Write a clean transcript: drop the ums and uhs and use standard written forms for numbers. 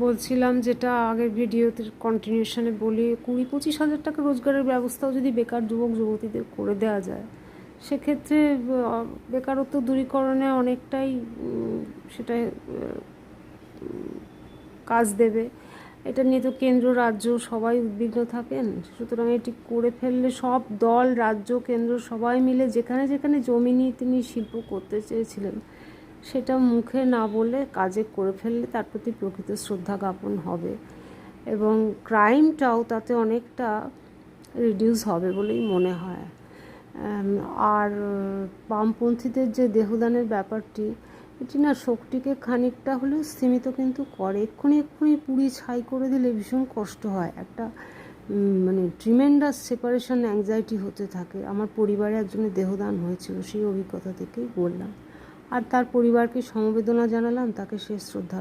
বলছিলাম, যেটা আগের ভিডিওতে কন্টিনিউশনে বলি, 20-25 হাজার টাকা রোজগারের ব্যবস্থাও যদি বেকার যুবক যুবতীদের করে দেওয়া যায়, সেক্ষেত্রে বেকারত্ব দূরীকরণে অনেকটাই সেটা কাজ দেবে। এটা নিয়ে তো কেন্দ্র রাজ্য সবাই উদ্বিগ্ন থাকেন। সুতরাং এটি করে ফেললে সব দল, রাজ্য, কেন্দ্র সবাই মিলে যেখানে যেখানে জমি নিয়ে তিনি শিল্প করতে চেয়েছিলেন, সেটা মুখে না বলে কাজে করে ফেললে তার প্রতি প্রকৃত শ্রদ্ধা জ্ঞাপন হবে এবং ক্রাইমটাও তাতে অনেকটা রিডিউস হবে বলেই মনে হয়। আর বামপন্থীদের যে দেহদানের ব্যাপারটি, এটি না শক্তিকে খানিকটা হলেও সীমিত কিন্তু করে। এক্ষুনি পুড়ি ছাই করে দিলে ভীষণ কষ্ট হয়, একটা মানে ট্রিমেন্ডাস সেপারেশন অ্যাংজাইটি হতে থাকে। আমার পরিবারে একজনের দেহদান হয়েছিল, সেই অভিজ্ঞতা থেকেই বললাম। আর তার পরিবারকে সমবেদনা জানালাম, তাকে শেষ শ্রদ্ধা